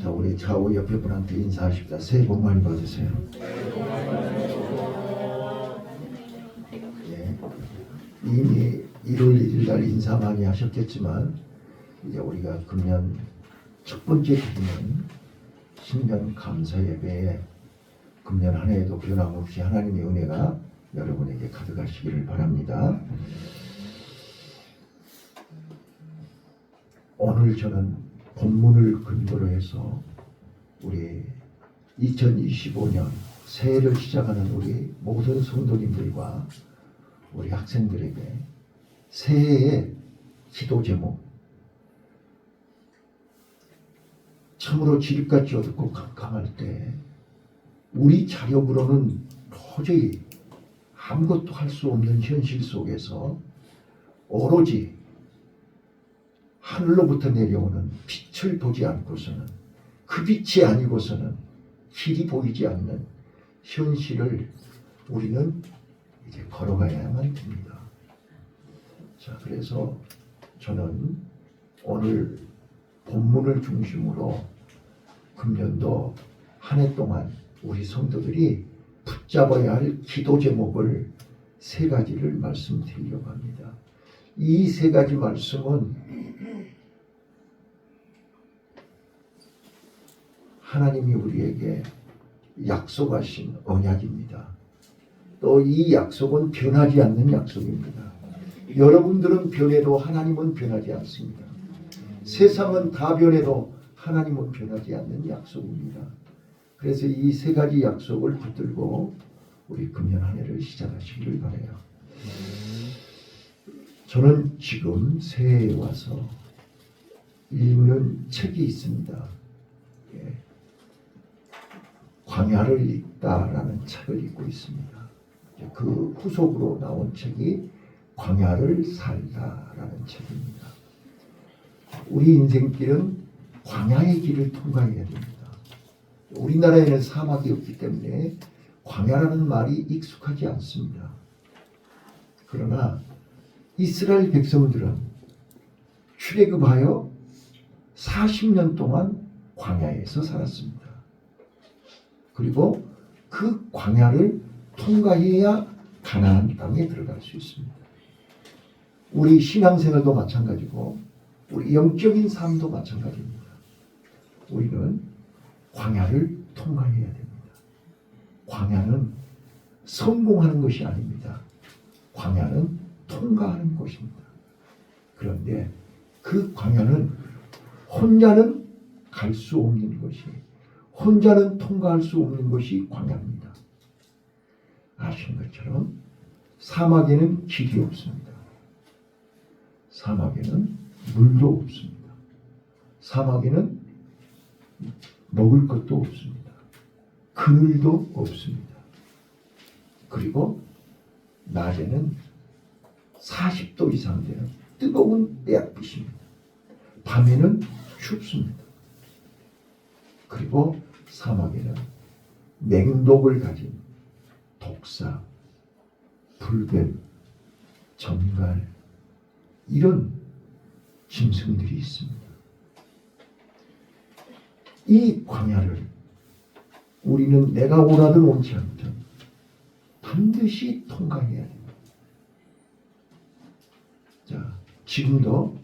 자, 우리 좌우 옆에 분한테 인사하십니다. 새해 복 많이 받으세요. 예, 이미 1월 1일 날 인사 많이 하셨겠지만 이제 우리가 금년 첫 번째 드리는 신년 감사 예배에 금년 한 해에도 변함없이 하나님의 은혜가 여러분에게 가득하시기를 바랍니다. 오늘 저는 본문을 근거로 해서 우리 2025년 새해를 시작하는 우리 모든 성도님들과 우리 학생들에게 새해의 기도 제목, 참으로 지립같이 어둡고 캄캄할 때 우리 자력으로는 도저히 아무것도 할 수 없는 현실 속에서 오로지 하늘로부터 내려오는 빛을 보지 않고서는, 그 빛이 아니고서는 길이 보이지 않는 현실을 우리는 이제 걸어가야만 됩니다. 자, 그래서 저는 오늘 본문을 중심으로 금년도 한 해 동안 우리 성도들이 붙잡아야 할 기도 제목을 세 가지를 말씀드리려고 합니다. 이 세 가지 말씀은 하나님이 우리에게 약속하신 언약입니다. 또 이 약속은 변하지 않는 약속입니다. 여러분들은 변해도 하나님은 변하지 않습니다. 세상은 다 변해도 하나님은 변하지 않는 약속입니다. 그래서 이 세 가지 약속을 붙들고 우리 금년 한 해를 시작하시기를 바라요. 저는 지금 새해에 와서 읽는 책이 있습니다. 예. 광야를 읽다라는 책을 읽고 있습니다. 그 후속으로 나온 책이 광야를 살다라는 책입니다. 우리 인생길은 광야의 길을 통과해야 됩니다. 우리나라에는 사막이 없기 때문에 광야라는 말이 익숙하지 않습니다. 그러나 이스라엘 백성들은 출애굽하여 40년 동안 광야에서 살았습니다. 그리고 그 광야를 통과해야 가나안 땅에 들어갈 수 있습니다. 우리 신앙생활도 마찬가지고 우리 영적인 삶도 마찬가지입니다. 우리는 광야를 통과해야 됩니다. 광야는 성공하는 것이 아닙니다. 광야는 통과하는 것입니다. 그런데 그 광야는 혼자는 갈 수 없는 것이, 혼자는 통과할 수 없는 것이 광야입니다. 아시는 것처럼 사막에는 길이 없습니다. 사막에는 물도 없습니다. 사막에는 먹을 것도 없습니다. 그늘도 없습니다. 그리고 낮에는 40도 이상 되는 뜨거운 떼약빛입니다. 밤에는 춥습니다. 그리고 사막에는 맹독을 가진 독사, 불뱀, 전갈, 이런 짐승들이 있습니다. 이 광야를 우리는 내가 원하든 원치 않든 반드시 통과해야 됩니다. 자, 지금도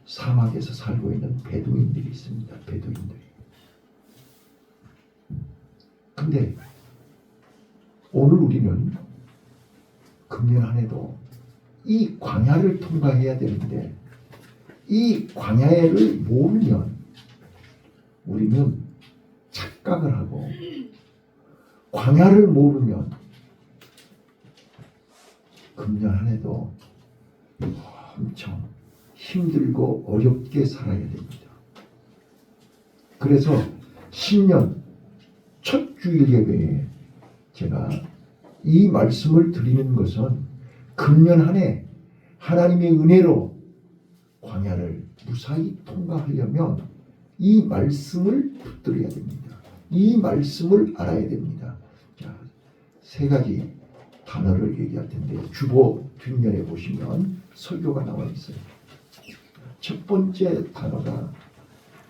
사막에서 살고 있는 베두인들이 있습니다. 베두인들이. 근데 오늘 우리는 금년 한 해도 이 광야를 통과해야 되는데 이 광야를 모르면 우리는 착각을 하고, 광야를 모르면 금년 한 해도 엄청 힘들고 어렵게 살아야 됩니다. 그래서 신년 첫 주일 예배에 제가 이 말씀을 드리는 것은 금년 한 해 하나님의 은혜로 광야를 무사히 통과하려면 이 말씀을 붙들어야 됩니다. 이 말씀을 알아야 됩니다. 자, 세 가지 단어를 얘기할 텐데 주보 뒷면에 보시면 설교가 나와 있어요. 첫 번째 단어가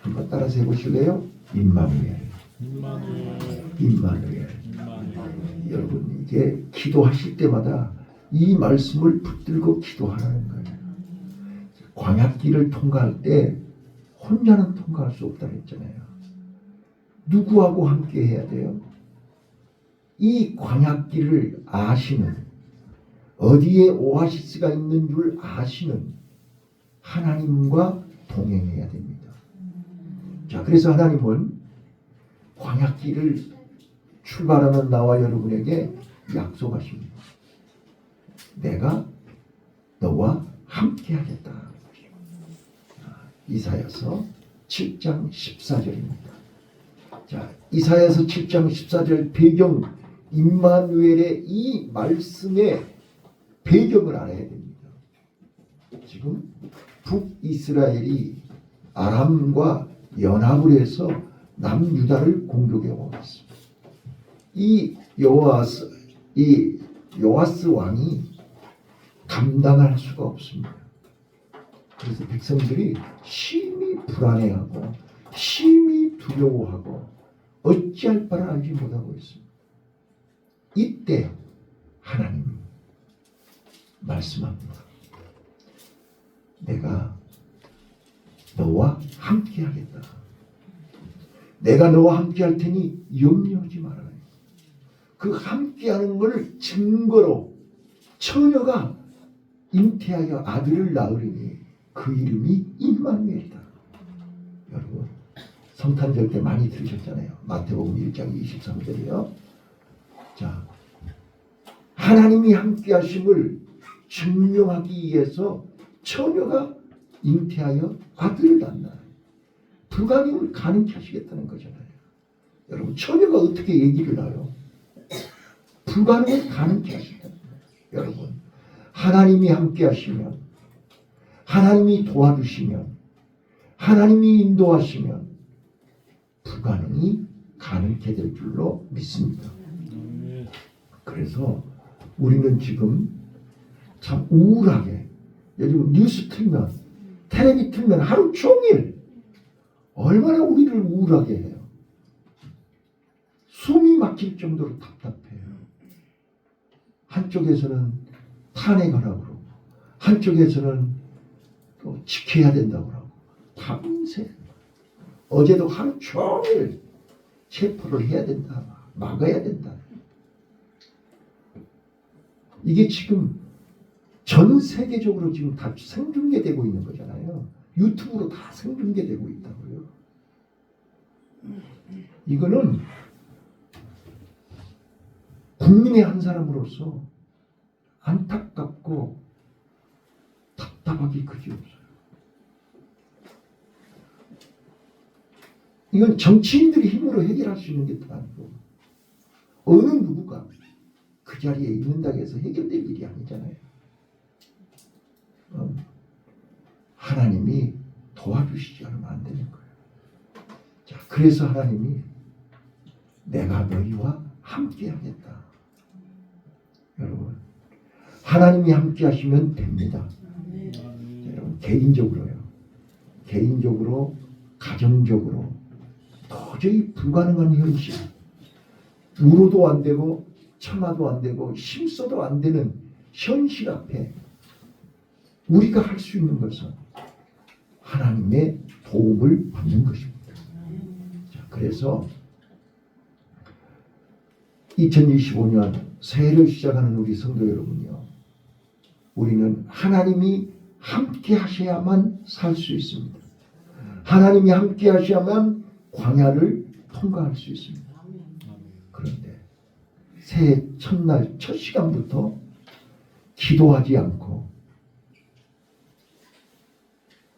한번 따라서 해보실래요? 임마누엘. 임마누엘. 여러분 이게 기도하실 때마다 이 말씀을 붙들고 기도하라는 거예요. 광야길을 통과할 때 혼자는 통과할 수 없다고 했잖아요. 누구하고 함께 해야 돼요? 이 광야길을 아시는, 어디에 오아시스가 있는 줄 아시는 하나님과 동행해야 됩니다. 자, 그래서 하나님은 광야길을 출발하는 나와 여러분에게 약속하십니다. 내가 너와 함께 하겠다. 이사야서 7장 14절입니다. 자, 이사야서 7장 14절 배경, 임마누엘의 이 말씀의 배경을 알아야 됩니다. 지금 북이스라엘이 아람과 연합을 해서 남유다를 공격해 오고 있습니다. 이 요아스 왕이 감당할 수가 없습니다. 그래서 백성들이 심히 불안해하고 심히 두려워하고 어찌할 바를 알지 못하고 있습니다. 이때 하나님이 말씀합니다. 내가 너와 함께 하겠다. 내가 너와 함께 할 테니 염려하지 말아라. 그 함께하는 것을 증거로 처녀가 잉태하여 아들을 낳으리니 그 이름이 임마누엘이다. 여러분 성탄절 때 많이 들으셨잖아요. 마태복음 1장 23절이요. 자, 하나님이 함께하심을 증명하기 위해서 처녀가 잉태하여 아들을 낳나. 불가능을 가능케 하시겠다는 거잖아요. 여러분 처녀가 어떻게 아기를 낳아요? 불가능을 가능케 하시겠다는 거예요. 여러분 하나님이 함께하시면, 하나님이 도와주시면, 하나님이 인도하시면 불가능이 가능케 될 줄로 믿습니다. 그래서 우리는 지금 참 우울하게, 요즘 뉴스 틀면, 텔레비 틀면 하루 종일 얼마나 우리를 우울하게 해요. 숨이 막힐 정도로 답답해요. 한쪽에서는 탄핵하라고 그러고, 한쪽에서는 또 지켜야 된다고 그러고, 밤새 어제도 하루 종일 체포를 해야 된다, 막아야 된다. 이게 지금 전 세계적으로 지금 다 생중계되고 있는 거잖아요. 유튜브로 다 생중계되고 있다고요. 이거는 국민의 한 사람으로서 안타깝고 답답하기 그지없어요. 이건 정치인들이 힘으로 해결할 수 있는 게 아니고 어느 누구가 그 자리에 있는다고 해서 해결될 일이 아니잖아요. 하나님이 도와주시지 않으면 안 되는 거예요. 자, 그래서 하나님이 내가 너희와 함께 하겠다. 여러분 하나님이 함께 하시면 됩니다. 여러분 개인적으로요. 개인적으로, 가정적으로 도저히 불가능한 현실, 울어도 안 되고 참아도 안 되고 힘써도 안 되는 현실 앞에 우리가 할 수 있는 것은 하나님의 도움을 받는 것입니다. 자, 그래서 2025년 새해를 시작하는 우리 성도 여러분이요, 우리는 하나님이 함께 하셔야만 살 수 있습니다. 하나님이 함께 하셔야만 광야를 통과할 수 있습니다. 그런데 새해 첫날 첫 시간부터 기도하지 않고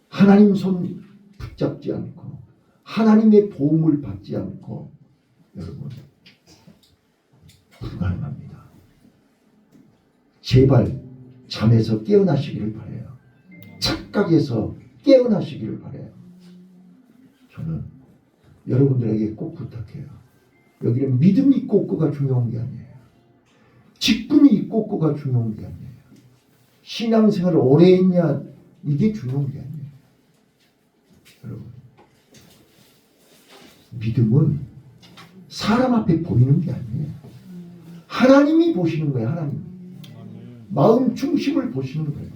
하나님 손 붙잡지 않고 하나님의 도움을 받지 않고 여러분 불가능합니다. 제발 잠에서 깨어나시기를 바라요. 착각에서 깨어나시기를 바라요. 저는 여러분들에게 꼭 부탁해요. 여기는 믿음이 있고 없고가 중요한 게 아니에요. 직분이 있고 없고가 중요한 게 아니에요. 신앙생활을 오래 했냐 이게 중요한 게 아니에요. 여러분 믿음은 사람 앞에 보이는 게 아니에요. 하나님이 보시는 거예요. 하나님. 마음 중심을 보시는 거예요.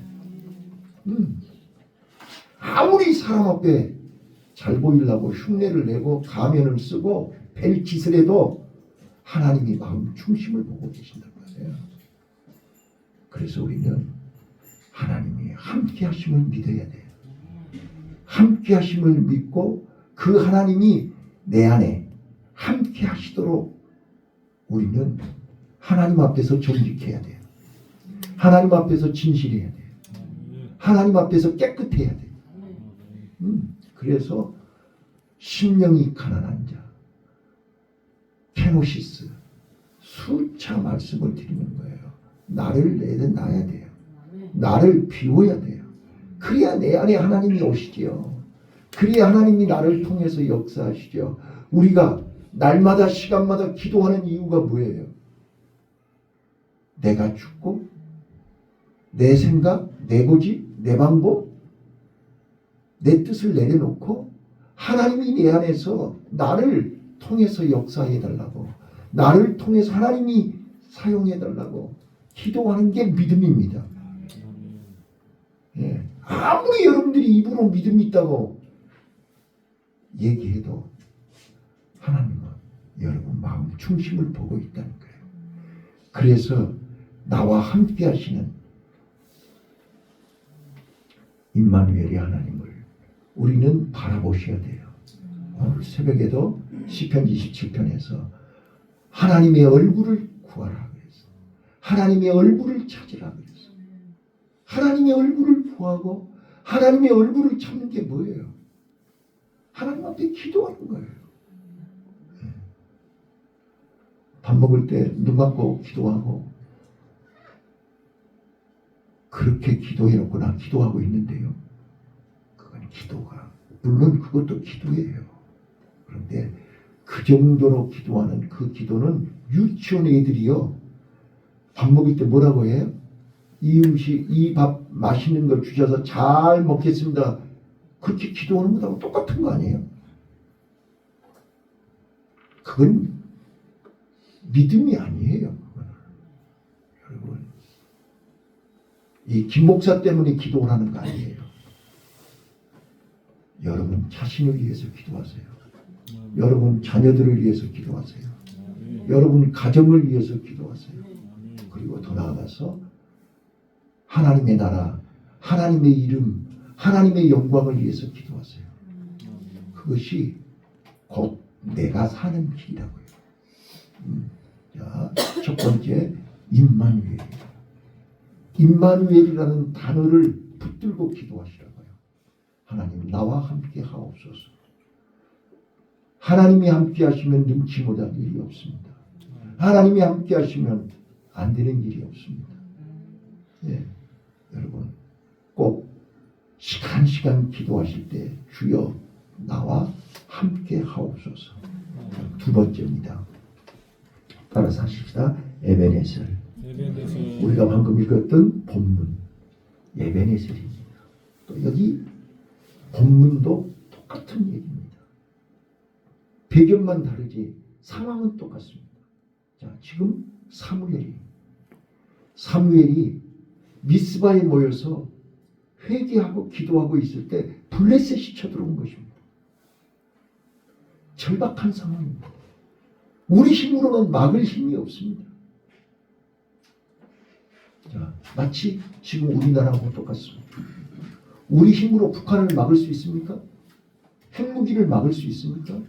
아무리 사람 앞에 잘 보이려고 흉내를 내고 가면을 쓰고 벨 짓을 해도 하나님이 마음 중심을 보고 계신단 말이에요. 그래서 우리는 하나님이 함께 하심을 믿어야 돼요. 함께 하심을 믿고 그 하나님이 내 안에 함께 하시도록 우리는 하나님 앞에서 정직해야 돼요. 하나님 앞에서 진실해야 돼요. 하나님 앞에서 깨끗해야 돼요. 그래서 심령이 가난한 자, 케노시스, 수차 말씀을 드리는 거예요. 나를 내놔야 돼요. 나를 비워야 돼요. 그래야 내 안에 하나님이 오시지요. 그래야 하나님이 나를 통해서 역사하시죠. 우리가 날마다 시간마다 기도하는 이유가 뭐예요? 내가 죽고 내 생각, 내 고집, 내 방법, 내 뜻을 내려놓고 하나님이 내 안에서 나를 통해서 역사해 달라고, 나를 통해서 하나님이 사용해 달라고 기도하는 게 믿음입니다. 예. 아무리 여러분들이 입으로 믿음이 있다고 얘기해도 하나님은 여러분 마음 중심을 보고 있다는 거예요. 그래서 나와 함께 하시는 임마누엘의 하나님을 우리는 바라보셔야 돼요. 오늘 새벽에도 시편 27편에서 하나님의 얼굴을 구하라 그랬어. 하나님의 얼굴을 찾으라 그랬어. 하나님의 얼굴을 구하고 하나님의 얼굴을 찾는 게 뭐예요? 하나님 앞에 기도하는 거예요. 밥 먹을 때 눈 감고 기도하고 그렇게 기도해놓고 나 기도하고 있는데요. 그건 기도가 물론 그것도 기도예요. 그런데 그 정도로 기도하는 그 기도는 유치원 애들이요. 밥 먹을 때 뭐라고 해요? 이 음식, 이 밥 맛있는 걸 주셔서 잘 먹겠습니다. 그렇게 기도하는 것하고 똑같은 거 아니에요? 그건 믿음이 아니에요. 그거는. 여러분, 이 김 목사 때문에 기도를 하는 거 아니에요. 여러분 자신을 위해서 기도하세요. 여러분 자녀들을 위해서 기도하세요. 여러분 가정을 위해서 기도하세요. 그리고 더 나아가서 하나님의 나라, 하나님의 이름, 하나님의 영광을 위해서 기도하세요. 그것이 곧 내가 사는 길이라고요. 자, 첫 번째 임마누엘이에요. 임마누엘이라는 단어를 붙들고 기도하시라고요. 하나님 나와 함께 하옵소서. 하나님이 함께 하시면 능치 못할 일이 없습니다. 하나님이 함께 하시면 안 되는 일이 없습니다. 예, 여러분 꼭 시간 기도하실 때 주여 나와 함께 하옵소서. 두 번째입니다. 따라서 하십시다. 에베네셀. 우리가 방금 읽었던 본문 에베네셀입니다. 또 여기 본문도 똑같은 얘기입니다. 배경만 다르지 상황은 똑같습니다. 자, 지금 사무엘이 미스바에 모여서 회개하고 기도하고 있을 때 블레셋이 쳐들어온 것입니다. 절박한 상황입니다. 우리 힘으로는 막을 힘이 없습니다. 자, 마치 지금 우리나라하고 똑같습니다. 우리 힘으로 북한을 막을 수 있습니까? 핵무기를 막을 수 있습니까?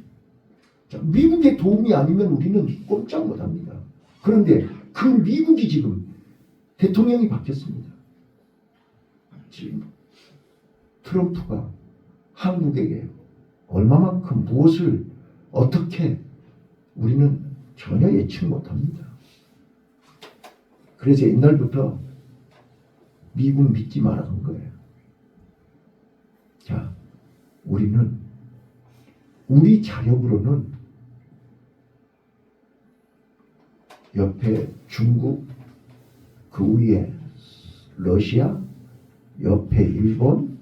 자, 미국의 도움이 아니면 우리는 꼼짝 못합니다. 그런데 그 미국이 지금 대통령이 바뀌었습니다. 지금 트럼프가 한국에게 얼마만큼 무엇을 어떻게 우리는 전혀 예측 못합니다. 그래서 옛날부터 미국 믿지 말라는 거예요. 자, 우리는 우리 자력으로는 옆에 중국, 그 위에 러시아, 옆에 일본,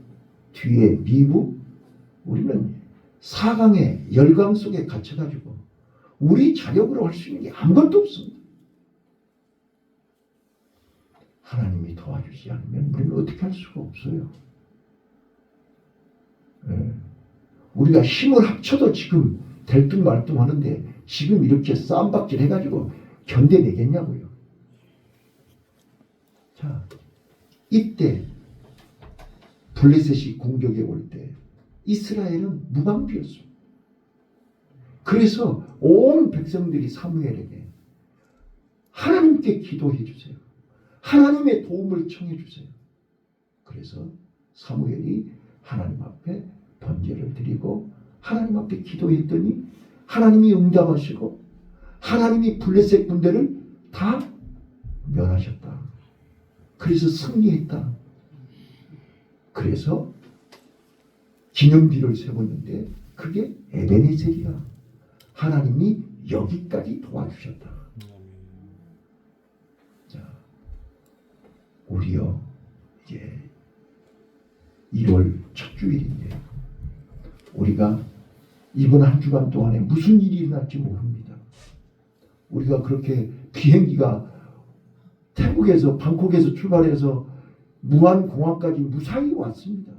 뒤에 미국, 우리는 4강의 열강 속에 갇혀가지고 우리 자력으로 할 수 있는 게 아무것도 없습니다. 하나님이 도와주지 않으면 우리는 어떻게 할 수가 없어요. 우리가 힘을 합쳐도 지금 들뚱말뚱 하는데 지금 이렇게 싸움박질 해가지고 견뎌내겠냐고요. 자, 이때 블레셋이 공격해 올 때 이스라엘은 무방비였습니다. 그래서 온 백성들이 사무엘에게 하나님께 기도해 주세요. 하나님의 도움을 청해 주세요. 그래서 사무엘이 하나님 앞에 번제를 드리고 하나님 앞에 기도했더니 하나님이 응답하시고 하나님이 블레셋 군대를 다 멸하셨다. 그래서 승리했다. 그래서 기념비를 세웠는데 그게 에베네셀이야. 하나님이 여기까지 도와주셨다. 자, 우리요 이제 1월 첫 주일인데 우리가 이번 한 주간 동안에 무슨 일이 일어날지 모릅니다. 우리가 그렇게 비행기가 태국에서 방콕에서 출발해서 무안공항까지 무사히 왔습니다.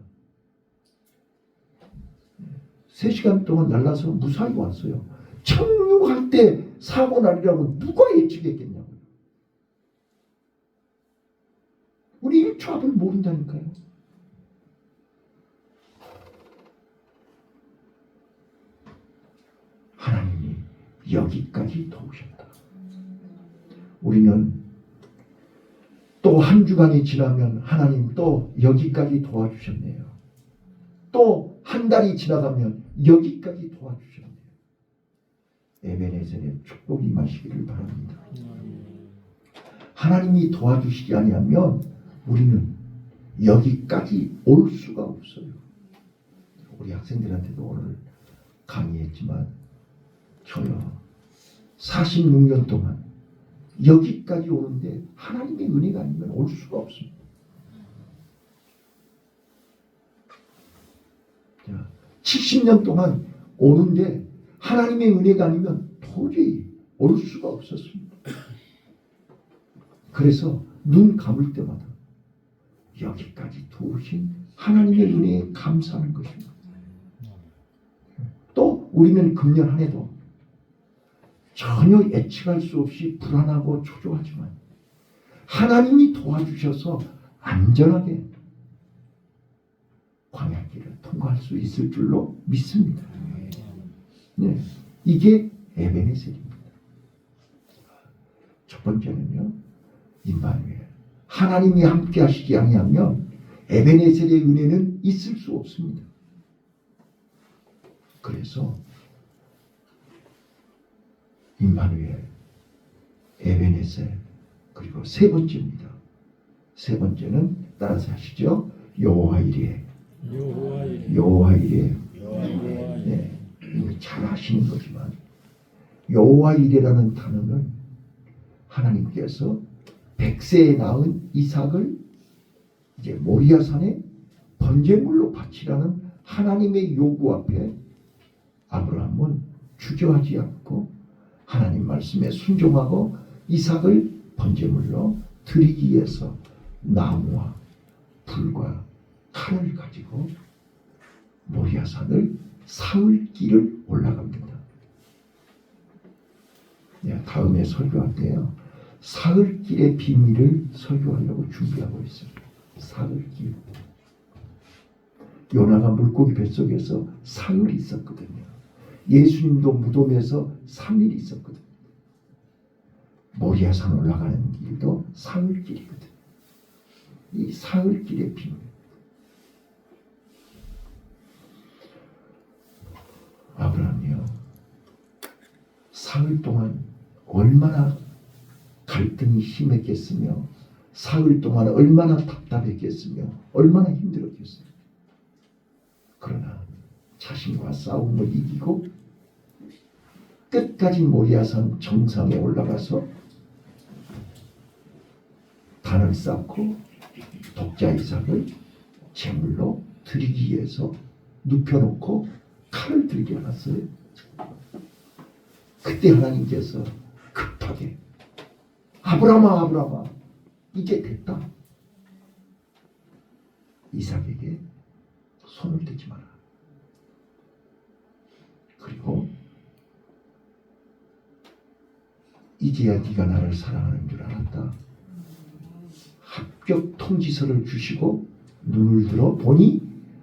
3시간 동안 날라서 무사히 왔어요. 착륙할 때 사고 날이라고 누가 예측했겠냐고요. 우리 1초 앞을 모른다니까요. 하나님이 여기까지 도우셨다. 우리는 또 한 주간이 지나면 하나님 또 여기까지 도와주셨네요. 또 한 달이 지나가면 여기까지 도와주셨네요. 에베네셀의 축복이 임하시기를 바랍니다. 하나님이 도와주시지 아니하면 우리는 여기까지 올 수가 없어요. 우리 학생들한테도 오늘 강의했지만 저요 46년 동안 여기까지 오는데 하나님의 은혜가 아니면 올 수가 없습니다. 자, 70년 동안 오는데 하나님의 은혜가 아니면 도저히 올 수가 없었습니다. 그래서 눈 감을 때마다 여기까지 도우신 하나님의 은혜에 감사하는 것입니다. 또 우리는 금년 한 해도 전혀 예측할 수 없이 불안하고 초조하지만 하나님이 도와주셔서 안전하게 광야길을 통과할 수 있을 줄로 믿습니다. 네, 이게 에베네셀입니다. 첫 번째는요, 임마누엘. 하나님이 함께 하시지 아니하면 에베네셀의 은혜는 있을 수 없습니다. 그래서 임마누엘, 에베네셀, 그리고 세 번째입니다. 세 번째는 따라서 하시죠. 여호와 이레. 여호와 이레. 네, 잘 아시는 거지만 여호와 이레라는 단어는 하나님께서 100세에 낳은 이삭을 이제 모리아산에 번제물로 바치라는 하나님의 요구 앞에 아브라함은 주저하지 않고 하나님 말씀에 순종하고 이삭을 번제물로 드리기 위해서 나무와 불과 칼을 가지고 모리아산을 사흘길을 올라갑니다. 네, 다음에 설교할 때요. 사흘길의 비밀을 설교하려고 준비하고 있어요. 사흘길. 요나가 물고기 뱃속에서 사흘 있었거든요. 예수님도 무덤에서 3일 있었거든요. 모리아산 올라가는 길도 사흘길이거든요. 이 사흘길의 비밀. 아브라함이요. 사흘 동안 얼마나 갈등이 심했겠으며 사흘 동안 얼마나 답답했겠으며 얼마나 힘들었겠어요. 그러나 자신과 싸움을 이기고 끝까지 모리아산 정상에 올라가서 단을 쌓고 독자 이삭을 제물로 드리기 위해서 눕혀놓고 칼을 들지 않았어요. 그때 하나님께서 급하게 아브라함아 아브라함아 이제 됐다. 이삭에게 손을 대지 마라. 그리고 이제야 네가 나를 사랑하는 줄 알았다. 합격 통지서를 주시고 눈을 들어 보니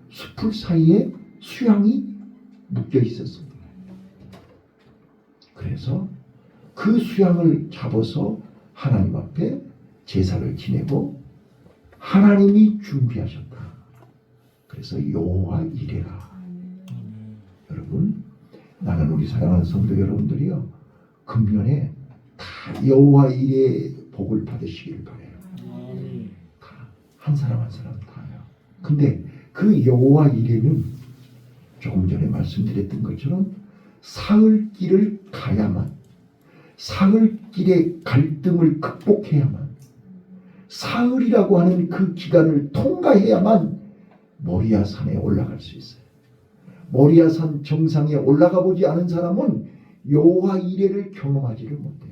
숲풀 사이에 수양이 묶여 있었습니다. 그래서 그 수양을 잡아서 하나님 앞에 제사를 지내고 하나님이 준비하셨다. 그래서 여호와 이레라. 여러분, 나는 우리 사랑하는 성도 여러분들이요, 금년에 다 여호와 이레의 복을 받으시기를 바라요. 다 한 사람 한 사람 다요. 근데 그 여호와 이레는 조금 전에 말씀드렸던 것처럼 사흘길을 가야만, 사흘길의 갈등을 극복해야만, 사흘이라고 하는 그 기간을 통과해야만 모리아 산에 올라갈 수 있어요. 모리아 산 정상에 올라가 보지 않은 사람은 여호와 이레를 경험하지를 못해요.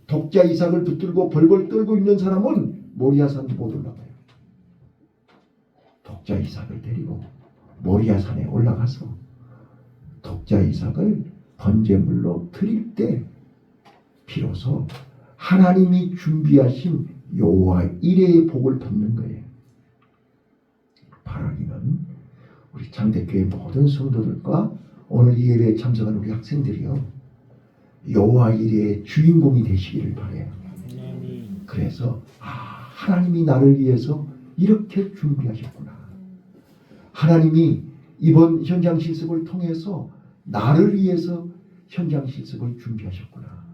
독자 이삭을 붙들고 벌벌 떨고 있는 사람은 모리아 산 못 올라가요. 독자 이삭을 데리고 모리아 산에 올라가서 독자 이삭을 번제물로 드릴 때 비로소 하나님이 준비하신 여호와 이레의 복을 받는 거예요. 바라기는 우리 장대교회 모든 성도들과 오늘 이 예배에 참석한 우리 학생들이요, 여호와 이레의 주인공이 되시기를 바라요. 그래서 하나님이 나를 위해서 이렇게 준비하셨구나. 하나님이 이번 현장 실습을 통해서 나를 위해서 현장 실습을 준비하셨구나.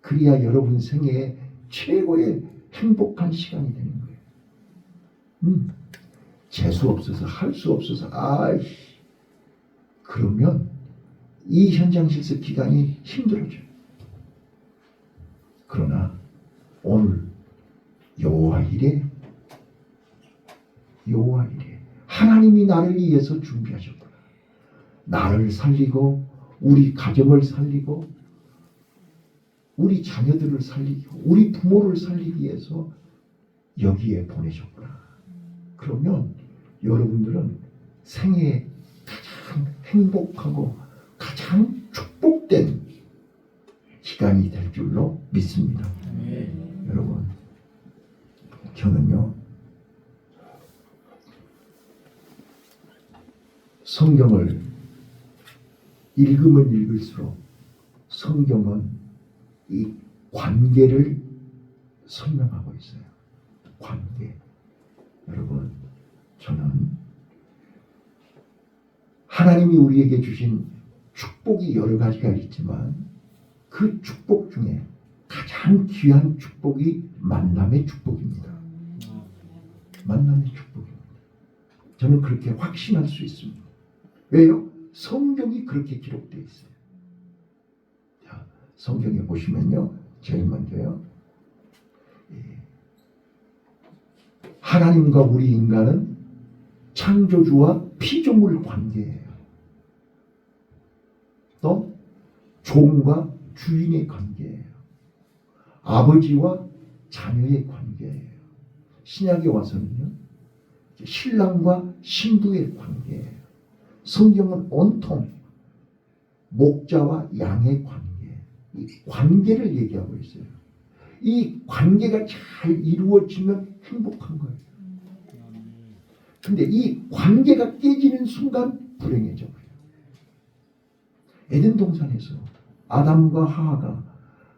그래야 여러분 생애에 최고의 행복한 시간이 되는 거예요. 재수 없어서 할 수 없어서 그러면 이 현장 실습 기간이 힘들어져요. 그러나 오늘 여호와 이레 하나님이 나를 위해서 준비하셨구나. 나를 살리고 우리 가정을 살리고 우리 자녀들을 살리고 우리 부모를 살리기 위해서 여기에 보내셨구나. 그러면 여러분들은 생애에 가장 행복하고 가장 축복된 기간이 될 줄로 믿습니다. 여러분, 저는요, 성경을 읽으면 읽을수록 성경은 이 관계를 설명하고 있어요. 관계. 여러분, 저는 하나님이 우리에게 주신 축복이 여러 가지가 있지만 그 축복 중에 가장 귀한 축복이 만남의 축복입니다. 만남의 축복입니다. 저는 그렇게 확신할 수 있습니다. 왜요? 성경이 그렇게 기록되어 있어요. 자, 성경에 보시면요, 제일 먼저요, 하나님과 우리 인간은 창조주와 피조물 관계예요. 또 종과 주인의 관계예요. 아버지와 자녀의 관계예요. 신약에 와서는요, 신랑과 신부의 관계예요. 성경은 온통 목자와 양의 관계, 이 관계를 얘기하고 있어요. 이 관계가 잘 이루어지면 행복한 거예요. 근데 이 관계가 깨지는 순간 불행해져 버려요. 에덴 동산에서 아담과 하와가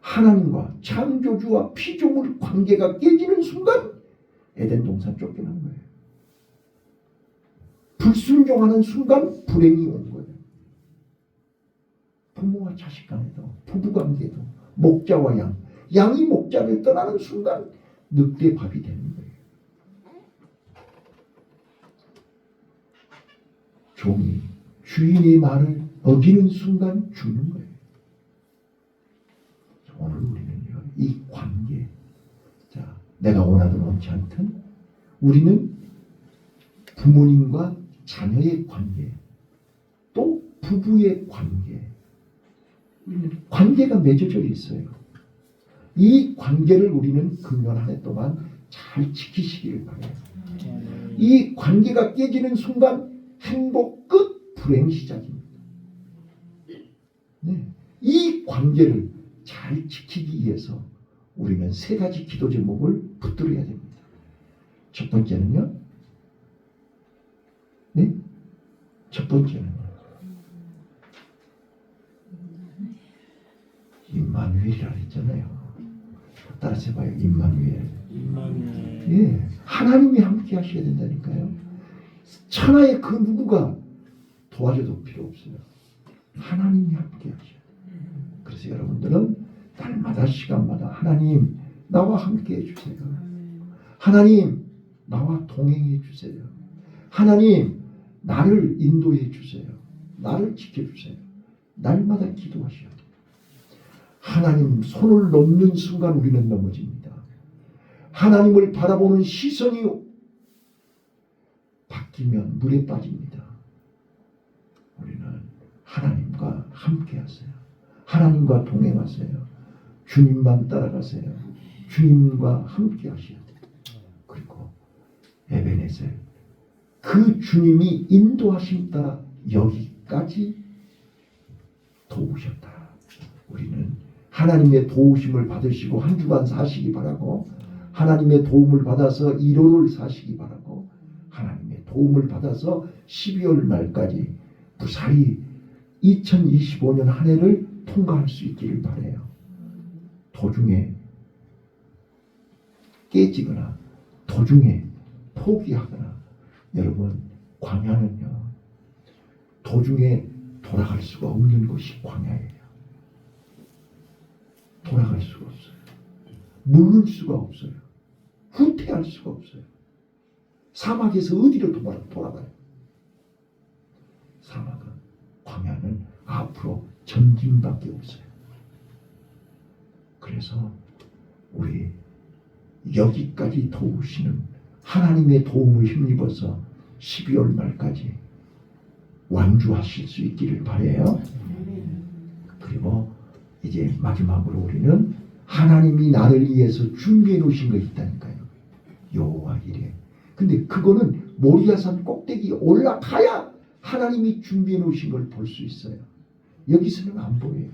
하나님과 창조주와 피조물 관계가 깨지는 순간 에덴 동산 쫓겨난 거예요. 불순종하는 순간 불행이 온 거예요. 부모와 자식 간에도, 부부 관계도, 목자와 양이 목자를 떠나는 순간 늑대밥이 되는 거예요. 종이 주인의 말을 어기는 순간 죽는 거예요. 오늘 우리는요, 이 관계, 자, 내가 원하든 원치 않든 우리는 부모님과 자녀의 관계, 또 부부의 관계, 관계가 맺어져 있어요. 이 관계를 우리는 금년 한 해 동안 잘 지키시기를 바라요. 이 관계가 깨지는 순간 행복 끝, 불행 시작입니다. 네. 이 관계를 잘 지키기 위해서 우리는 세 가지 기도 제목을 붙들어야 됩니다. 첫 번째는요. 네? 첫 번째는요. 임마누엘이라 했잖아요. 따라서 해봐요. 임마누엘. 예, 하나님이 함께 하셔야 된다니까요. 천하의 그 누구가 도와줘도 필요 없어요. 하나님이 함께 하셔야 돼요. 그래서 여러분들은 날마다 시간마다 하나님 나와 함께 해주세요. 하나님 나와 동행해 주세요. 하나님 나를 인도해 주세요. 나를 지켜주세요. 날마다 기도하셔야 돼요. 하나님 손을 놓는 순간 우리는 넘어집니다. 하나님을 바라보는 시선이 바뀌면 물에 빠집니다. 우리는 하나님과 함께 하세요. 하나님과 동행하세요. 주님만 따라가세요. 주님과 함께 하셔야 돼요. 그리고 에베네셀, 그 주님이 인도하심 따라 여기까지 도우셨다. 우리는 하나님의 도우심을 받으시고 한 주간 사시기 바라고, 하나님의 도움을 받아서 1월을 사시기 바라고, 하나님의 도움을 받아서 12월 말까지 무사히 2025년 한 해를 통과할 수 있기를 바라요. 도중에 깨지거나 도중에 포기하거나, 여러분 광야는요, 도중에 돌아갈 수가 없는 것이 광야예요. 돌아갈 수가 없어요. 물을 수가 없어요. 후퇴할 수가 없어요. 사막에서 어디로 돌아가요? 사막은, 광야는 앞으로 전진밖에 없어요. 그래서 우리 여기까지 도우시는 하나님의 도움을 힘입어서 12월 말까지 완주하실 수 있기를 바라요. 그리고 이제 마지막으로 우리는 하나님이 나를 위해서 준비해 놓으신 거 있다니까요. 여호와 이레. 근데 그거는 모리아산 꼭대기에 올라가야 하나님이 준비해 놓으신 걸 볼 수 있어요. 여기서는 안 보여요.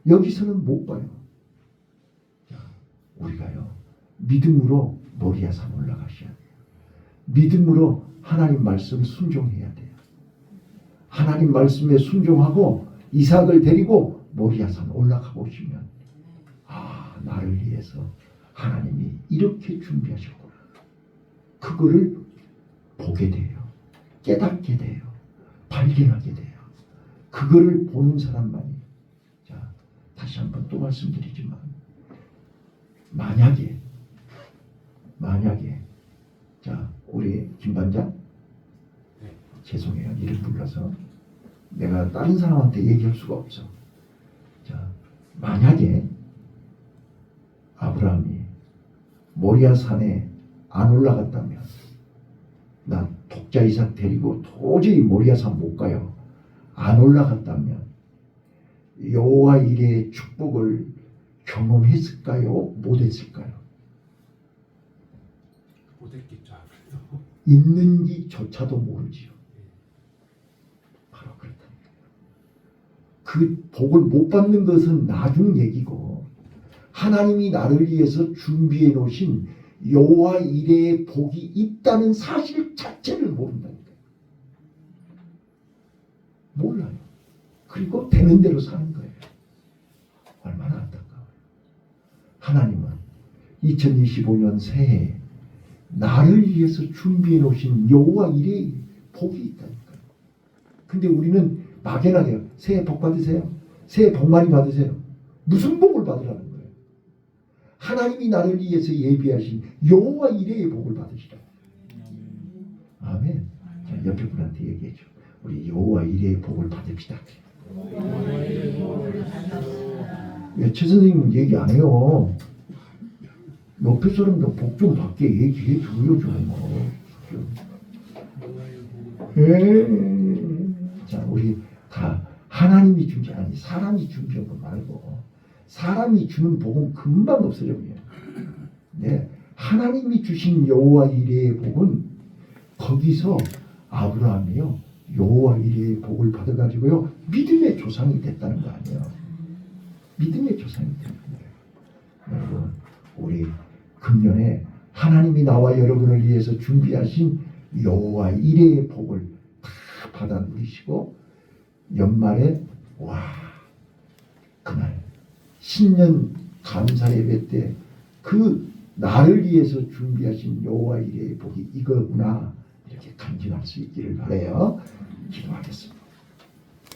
여기서는 못 봐요. 자, 우리가요, 믿음으로 모리아산 올라가셔야 돼요. 믿음으로 하나님 말씀 순종해야 돼요. 하나님 말씀에 순종하고 이삭을 데리고 모리아산 올라가 보시면, 아, 나를 위해서 하나님이 이렇게 준비하셨구나. 그거를 보게 돼요. 깨닫게 돼요. 발견하게 돼요. 그거를 보는 사람만이. 자, 다시 한번 또 말씀드리지만, 만약에 자, 우리 김반장, 죄송해요, 이름 불러서 내가 다른 사람한테 얘기할 수가 없어. 자, 만약에 아브라함이 모리아산에 안 올라갔다면, 나 독자 이삭 데리고 도저히 모리아산 못 가요, 안 올라갔다면 여호와 이레의 축복을 경험했을까요? 못했을까요? 못했겠죠. 있는지조차도 모르지요. 바로 그렇다. 그 복을 못 받는 것은 나중 얘기고, 하나님이 나를 위해서 준비해 놓으신 여호와 이레의 복이 있다는 사실 자체를 모른다니까요. 몰라요. 그리고 되는 대로 사는 거예요. 얼마나 안타까워요. 하나님은 2025년 새해에 나를 위해서 준비해 놓으신 여호와 이레의 복이 있다니까요. 근데 우리는 막연하게 새해 복 받으세요, 새해 복 많이 받으세요. 무슨 복을 받으라는 거예요? 하나님이 나를 위해서 예비하신 여호와 이레의 복을 받으시라. 아멘. 자, 옆에 분한테 얘기해줘. 우리 여호와 이레의 복을 받읍시다. 왜 최 선생님은 얘기 안 해요? 옆에 사람도 복 좀 받게 얘기해 줘요 좀. 자, 우리 다 하나님이 준 게 아니 사람이 준 거 말고 사람이 주는 복은 금방 없어져 버려요. 네, 하나님이 주신 여호와 이레의 복은 거기서 아브라함이요 여호와 이레의 복을 받아가지고요 믿음의 조상이 됐다는 거 아니에요. 믿음의 조상이 된 거예요. 여러분, 우리 금년에 하나님이 나와 여러분을 위해서 준비하신 여호와 이레의 복을 다 받아 누리시고 연말에 그날 신년 감사 예배 때 그 나를 위해서 준비하신 여호와 이레의 복이 이거구나 이렇게 간증할 수 있기를 바라요. 기도하겠습니다.